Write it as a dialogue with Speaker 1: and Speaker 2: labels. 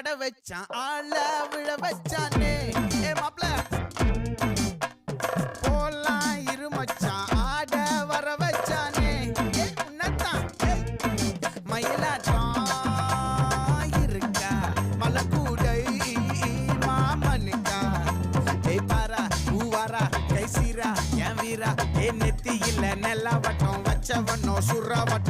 Speaker 1: ஆட வச்சான் ஆள விழ வச்சானே ஏ மாப்ள போலாம் இரு மச்சான் ஆட வர வச்சானே ஏ உன்னதான் மயிலாட்டம் இருக்கா மலக்கூடை மாமனுக்கா ஏ பாரா ஊவாரா கை சீரா என் வீரா ஏ நெத்தி இல்ல நெல்லா வட்டம் வச்சவனோ சுறா வட்டம்